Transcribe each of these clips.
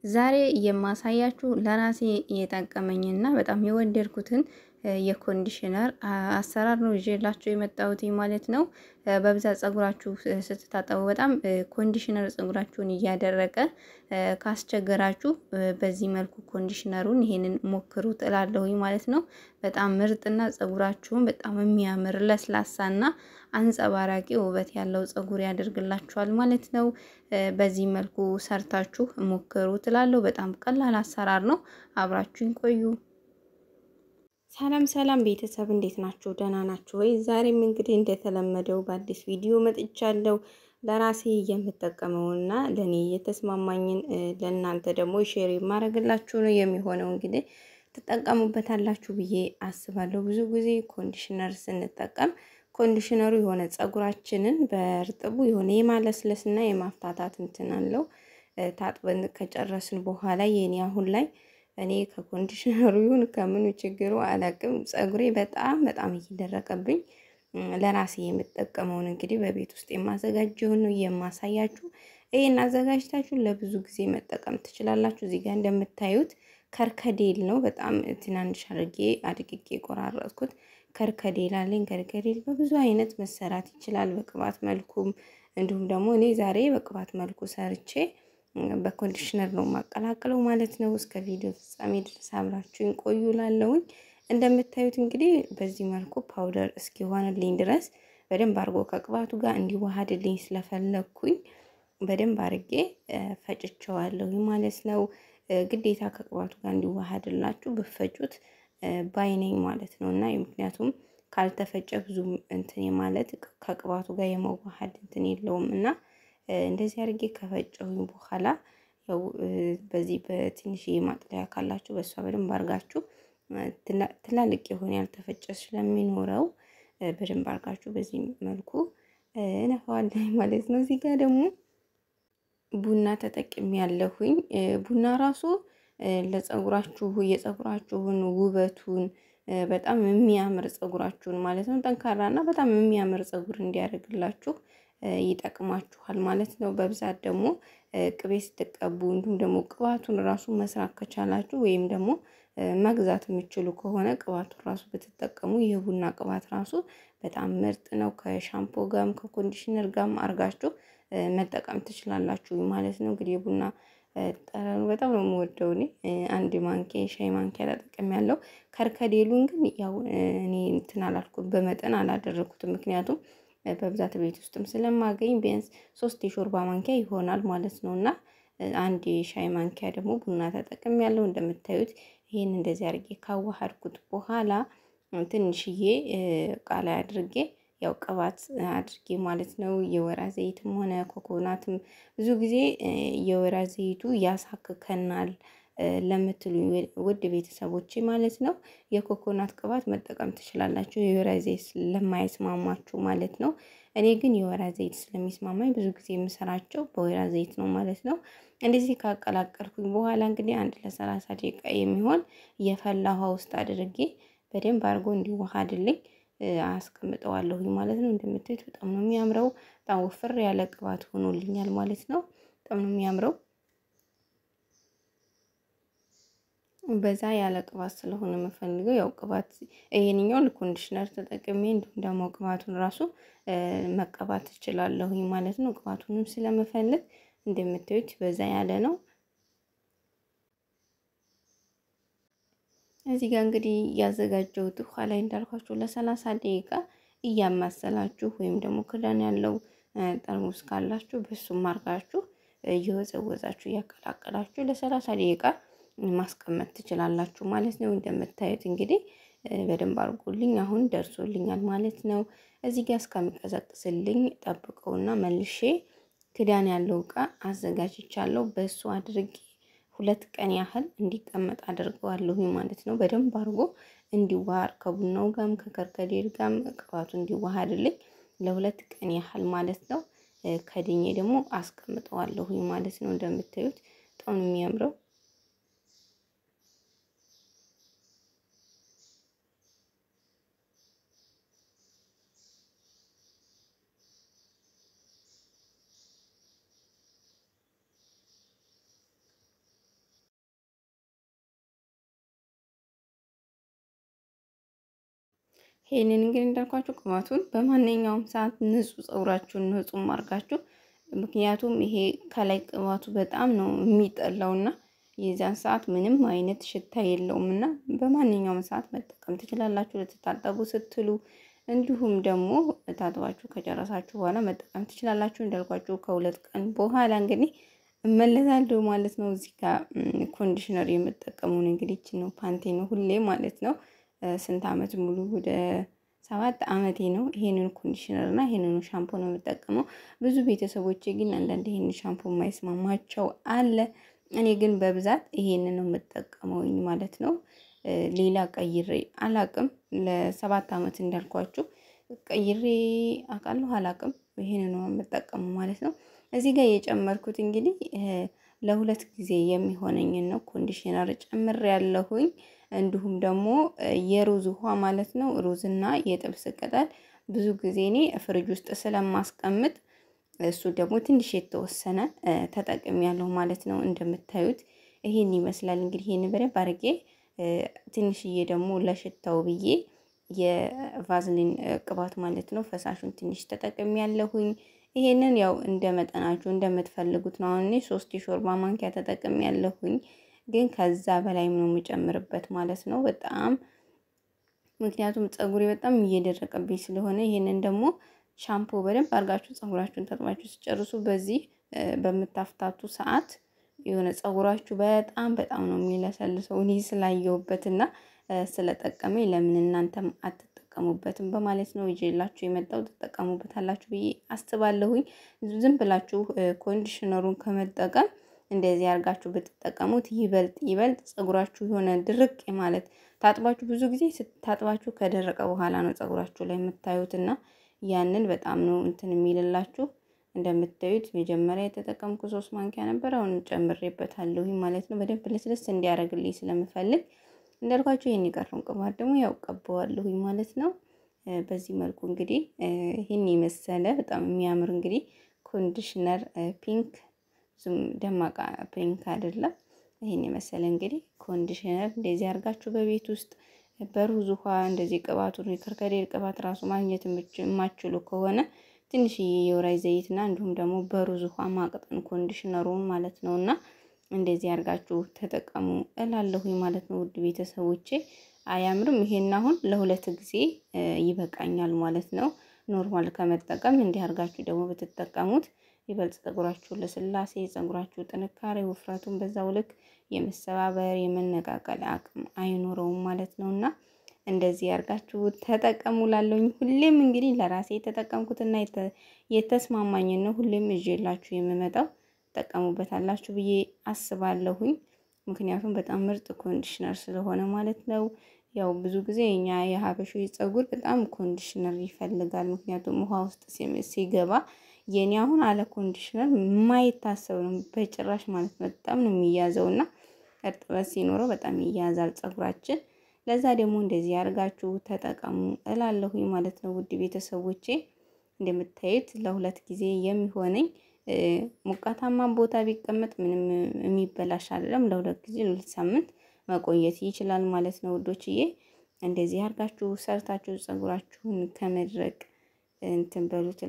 ዛሬ የማሳያችሁ ለራሴ የጠቀመኝና በጣም የወደድኩትን የኮንዲሽነር አሰራር ነው ይዤላችሁ የመጣሁት ማለት ነው። በብዛት ጸጉራችሁ ስትታጠቡ በጣም ኮንዲሽነር ጸጉራችሁን እያደረቀ ካስቸገራችሁ በዚህ መልኩ ኮንዲሽነሩን ይሄንን ሞክሩት እላለሁኝ ማለት ነው። በጣም ምርጥና ጸጉራችሁን በጣም የሚያምር ለስላሳና አንጸባራቂ ውበት ያለው ጸጉር ያደርግላችኋል ማለት ነው። በዚህ መልኩ ሰርታችሁ ሞክሩት እላለሁ። በጣም ቀላል አሰራር ነው። አብራችሁን ቆዩ። ሰላም ሰላም ቤተሰብ እንዴት ናችሁ? ደህና ናችሁ ወይ? ዛሬም እንግዲህ እንደተለመደው በአዲስ ቪዲዮ መጥቻለሁ። ለራሴ የምጠቀመውና ለኔ የተስማማኝን ለእናንተ ደግሞ ሼር የማደርግላችሁ ነው የሚሆነው። እንግዲህ ትጠቀሙበታላችሁ ብዬ አስባለሁ። ብዙ ጊዜ ኮንዲሽነር ስንጠቀም ኮንዲሽነሩ የሆነ ጸጉራችንን በእርጥቡ የሆነ የማለስለስና የማፍታታት እንትን አለው። ታጥበን ከጨረስን በኋላ የኔ አሁን ላይ እኔ ከኮንዲሽነሩ ይሁን ከምኑ ችግሩ አላቅም ጸጉሬ በጣም እየደረቀብኝ ለራሴ የምጠቀመውን እንግዲህ በቤት ውስጥ የማዘጋጀውን ነው የማሳያችሁ። ይሄን አዘጋጅታችሁ ለብዙ ጊዜ መጠቀም ትችላላችሁ። እዚህ ጋር እንደምታዩት ከርከዴል ነው። በጣም ትናንሽ አድርጌ ቆራረጥኩት። ከርከዴል አለኝ። ከርከዴል በብዙ አይነት መሰራት ይችላል። በቅባት መልኩም እንዲሁም ደግሞ እኔ ዛሬ በቅባት መልኩ ሰርቼ በኮንዲሽነር ነው ማቀላቀለው ማለት ነው። እስከ ቪዲዮ ፍጻሜ ድረስ አብራችሁኝ ቆዩ እላለሁኝ። እንደምታዩት እንግዲህ በዚህ መልኩ ፓውደር እስኪሆንልኝ ድረስ በደንብ አድርጎ ከቅባቱ ጋር እንዲዋሃድልኝ ስለፈለኩኝ በደንብ አድርጌ ፈጭቸዋለሁ ማለት ነው። ግዴታ ከቅባቱ ጋር እንዲዋሃድላችሁ ብፈጩት ባይነኝ ማለት ነው። እና ምክንያቱም ካልተፈጨ ብዙ እንትን ማለት ከቅባቱ ጋር የመዋሃድ እንትን የለውም እና እንደዚህ አድርጌ ከፈጨሁኝ በኋላ ያው በዚህ በትንሽዬ ማጥለያ ካላችሁ በሷ በደንብ አድርጋችሁ ትላልቅ የሆነ ያልተፈጨ ስለሚኖረው በደንብ አድርጋችሁ በዚህ መልኩ እነፋዋለሁ ማለት ነው። እዚህ ጋር ደግሞ ቡና ተጠቅሜ ያለሁኝ ቡና ራሱ ለጸጉራችሁ የጸጉራችሁን ውበቱን በጣም የሚያምር ጸጉራችሁን ማለት ነው ጠንካራና በጣም የሚያምር ጸጉር እንዲያደርግላችሁ ይጠቅማችኋል ማለት ነው። በብዛት ደግሞ ቅቤ ስትቀቡ እንዲሁም ደግሞ ቅባቱን ራሱ መስራት ከቻላችሁ ወይም ደግሞ መግዛት የምትችሉ ከሆነ ቅባቱን ራሱ ብትጠቀሙ የቡና ቅባት ራሱ በጣም ምርጥ ነው። ከሻምፖ ጋርም ከኮንዲሽነር ጋርም አርጋችሁ መጠቀም ትችላላችሁ ማለት ነው። እንግዲህ የቡና ጠረኑ በጣም ነው የምወደው እኔ አንድ ማንኪያ ሻይ ማንኪያ ተጠቅሜያለሁ። ከርከዴሉን ግን ያው እኔ እንትን አላልኩት በመጠን አላደረኩትም ምክንያቱም በብዛት ቤት ውስጥም ስለማገኝ ቢያንስ 3 የሾርባ ማንኪያ ይሆናል ማለት ነውና አንድ ሻይ ማንኪያ ደግሞ ቡና ተጠቅሜያለሁ። እንደምታዩት ይሄን እንደዚህ አድርጌ ካዋሃድኩት በኋላ ትንሽዬ ቃላ አድርጌ ያው ቅባት አድርጌ ማለት ነው። የወይራ ዘይትም ሆነ ኮኮናትም ብዙ ጊዜ የወይራ ዘይቱ ያሳክከናል ለምትሉኝ ውድ ቤተሰቦቼ ማለት ነው የኮኮናት ቅባት መጠቀም ትችላላችሁ የወይራ ዘይት ለማይስማማችሁ ማለት ነው። እኔ ግን የወይራ ዘይት ስለሚስማማኝ ብዙ ጊዜ የምሰራቸው በወይራ ዘይት ነው ማለት ነው። እንደዚህ ካቀላቀልኩኝ በኋላ እንግዲህ አንድ ለ30 ደቂቃ የሚሆን የፈላ ውሃ ውስጥ አድርጌ በደንብ አድርጎ እንዲዋሃድልኝ አስቀምጠዋለሁኝ ማለት ነው። እንደምታዩት በጣም ነው የሚያምረው። በጣም ወፍር ያለ ቅባት ሆኖልኛል ማለት ነው። በጣም ነው የሚያምረው። በዛ ያለ ቅባት ስለሆነ የምፈልገው ያው ቅባት ይሄንኛው ለኮንዲሽነር ተጠቅሜ እንዲሁም ደግሞ ቅባቱን ራሱ መቀባት እችላለሁኝ ማለት ነው። ቅባቱንም ስለምፈልግ እንደምታዩት በዛ ያለ ነው። እዚህ ጋር እንግዲህ ያዘጋጀሁት ውሃ ላይ እንዳልኳችሁ ለ30 ደቂቃ እያማሰላችሁ ወይም ደግሞ ክዳን ያለው ጠርሙስ ካላችሁ በሱም አርጋችሁ እየወዘወዛችሁ እያቀላቀላችሁ ለ30 ደቂቃ ማስቀመጥ ትችላላችሁ ማለት ነው። እንደምታዩት እንግዲህ በደንብ አድርጎልኝ አሁን ደርሶልኛል ማለት ነው። እዚህ ጋር እስከሚቀዘቅዝልኝ ጠብቀውና መልሼ ክዳን ያለው እቃ አዘጋጅቻለሁ በሱ አድርጌ 2 ቀን ያህል እንዲቀመጥ አድርገዋለሁ ማለት ነው። በደንብ አድርጎ እንዲዋሃድ ከቡናው ጋርም ከከርከዴል ጋርም ቅባቱ እንዲዋሃድልኝ ለ2 ቀን ያህል ማለት ነው። ከድኜ ደግሞ አስቀምጠዋለሁ ማለት ነው። እንደምታዩት በጣም ነው የሚያምረው። ይሄንን እንግዲህ እንዳልኳችሁ ቅባቱን በማንኛውም ሰዓት ንጹህ ፀጉራችሁን ንጹህ ማርጋችሁ። ምክንያቱም ይሄ ከላይ ቅባቱ በጣም ነው የሚጠላውና የዛን ሰዓት ምንም አይነት ሽታ የለውምና በማንኛውም ሰዓት መጠቀም ትችላላችሁ። ልትታጠቡ ስትሉ እንዲሁም ደግሞ ታጥባችሁ ከጨረሳችሁ በኋላ መጠቀም ትችላላችሁ። እንዳልኳችሁ ከሁለት ቀን በኋላ እንግዲህ እመለሳለሁ ማለት ነው። እዚህ ጋር ኮንዲሽነር የምጠቀመው እንግዲህ እቺ ነው ፓንቴ ነው ሁሌ ማለት ነው። ስንት አመት ሙሉ ወደ 7 አመቴ ነው ይሄንን ኮንዲሽነር እና ይሄንን ሻምፖ ነው የምጠቀመው። ብዙ ቤተሰቦቼ ግን አንዳንድ ይሄንን ሻምፖ የማይስማማቸው አለ። እኔ ግን በብዛት ይሄንን ነው የምጠቀመው ማለት ነው። ሌላ ቀይሬ አላቅም። ለ7 አመት እንዳልኳችሁ ቀይሬ አውቃለሁ አላቅም። ይሄንን ነው የምጠቀመው ማለት ነው። እዚህ ጋር የጨመርኩት እንግዲህ ለሁለት ጊዜ የሚሆነኝን ነው ኮንዲሽነር ጨምሬያለሁኝ። እንዲሁም ደግሞ የሩዝ ውሃ ማለት ነው። ሩዝና የጥብስ ቅጠል ብዙ ጊዜ እኔ ፍሪጅ ውስጥ ስለማስቀምጥ እሱ ደግሞ ትንሽ የተወሰነ ተጠቅሜያለሁ ማለት ነው። እንደምታዩት ይሄን ይመስላል እንግዲህ ይሄን በደንብ አድርጌ ትንሽዬ ደግሞ ለሽታው ብዬ የቫዝሊን ቅባት ማለት ነው ፈሳሹን ትንሽ ተጠቅሜያለሁኝ። ይሄንን ያው እንደ መጠናችሁ እንደምትፈልጉት ነው። አሁን እኔ 3 የሾርባ ማንኪያ ተጠቅሜያለሁኝ። ግን ከዛ በላይ ነው የምጨምርበት ማለት ነው። በጣም ምክንያቱም ፀጉሬ በጣም እየደረቀብኝ ስለሆነ ይሄንን ደግሞ ሻምፖ በደንብ አድርጋችሁ ፀጉራችሁን ተጠቅማችሁ ሲጨርሱ በዚህ በምታፍታቱ ሰዓት የሆነ ፀጉራችሁ በጣም ነው የሚለሰልሰው። እኔ ስላየሁበትና ስለጠቀመኝ ለምን እናንተም አትጠቀሙበትም በማለት ነው ይዤላችሁ የመጣው። ትጠቀሙበታላችሁ ብዬ አስባለሁኝ። ዝም ብላችሁ ኮንዲሽነሩን ከመጠቀም እንደዚህ አድርጋችሁ ብትጠቀሙት ይበልጥ ፀጉራችሁ የሆነ ድርቅ ማለት ታጥባችሁ ብዙ ጊዜ ስታጥባችሁ ከደረቀ በኋላ ነው ፀጉራችሁ ላይ የምታዩትና ያንን በጣም ነው እንትን የሚልላችሁ። እንደምታዩት መጀመሪያ የተጠቀምኩ 3 ማንኪያ ነበር። አሁን ጨምሬበታለሁ ማለት ነው። በደንብ ለስለስ እንዲያደርግልኝ ስለምፈልግ እንዳልኳችሁ ይሄን የቀረውን ቅባት ደግሞ ያው ቀባዋለሁ ማለት ነው። በዚህ መልኩ እንግዲህ ይሄን የመሰለ በጣም የሚያምር እንግዲህ ኮንዲሽነር ፒንክ ዝም ደማቃ ፒንክ አይደለም። ይሄን የመሰለ እንግዲህ ኮንዲሽነር እንደዚህ አድርጋችሁ በቤት ውስጥ በሩዝ ውሃ እንደዚህ ቅባቱን የከርከዴር ቅባት ራሱ ማግኘት የማትችሉ ከሆነ ትንሽዬ የወይራ ዘይትና እንዲሁም ደግሞ በሩዝ ውሃ ማቅጠን ኮንዲሽነሩን ማለት ነውና እንደዚህ አድርጋችሁ ተጠቀሙ እላለሁኝ ማለት ነው። ውድ ቤተሰቦቼ አያምርም? ይሄን አሁን ለሁለት ጊዜ ይበቃኛል ማለት ነው። ኖርማል ከመጠቀም እንዲህ አድርጋችሁ ደግሞ ብትጠቀሙት ይበልጥ ፀጉራችሁ ለስላሴ ፀጉራችሁ ጥንካሬ ውፍረቱን በዛው ልክ የመሰባበር የመነቃቀል አቅም አይኖረውም ማለት ነውና እንደዚህ አድርጋችሁ ተጠቀሙ ላለሁኝ። ሁሌም እንግዲህ ለራሴ የተጠቀምኩትና የተስማማኝ ነው ሁሌም ይዤላችሁ የምመጣው። ተጠቀሙበታላችሁ ብዬ አስባለሁኝ። ምክንያቱም በጣም ምርጥ ኮንዲሽነር ስለሆነ ማለት ነው። ያው ብዙ ጊዜ እኛ የሀበሻዊ ፀጉር በጣም ኮንዲሽነር ይፈልጋል። ምክንያቱም ውሃ ውስጥ ሲገባ የኔ አሁን አለ ኮንዲሽነር የማይታሰብ ነው በጭራሽ ማለት በጣም ነው የሚያዘውና እርጥበት ሲኖረው በጣም ይያዛል ፀጉራችን። ለዛ ደግሞ እንደዚህ አድርጋችሁ ተጠቀሙ እላለሁኝ ማለት ነው። ውድ ቤተሰቦቼ እንደምታዩት ለሁለት ጊዜ የሚሆነኝ ሙቀታማ ቦታ ቢቀመጥ ምንም የሚበላሽ አይደለም። ለሁለት ጊዜ ለሁለት ሳምንት መቆየት ይችላል ማለት ነው ውዶችዬ። እንደዚህ አድርጋችሁ ሰርታችሁ ፀጉራችሁን ከመድረቅ እንትን በሉት።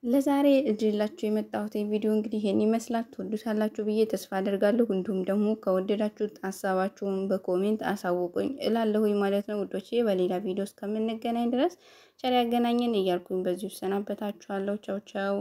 ለዛሬ እጅላችሁ የመጣሁት ቪዲዮ እንግዲህ ይሄን ይመስላል። ትወዱታላችሁ ብዬ ተስፋ አደርጋለሁ። እንዲሁም ደግሞ ከወደዳችሁት ሀሳባችሁን በኮሜንት አሳውቁኝ እላለሁኝ ማለት ነው ውዶቼ። በሌላ ቪዲዮ እስከምንገናኝ ድረስ ቸር ያገናኘን እያልኩኝ በዚሁ ሰናበታችኋለሁ። ቻው ቻው።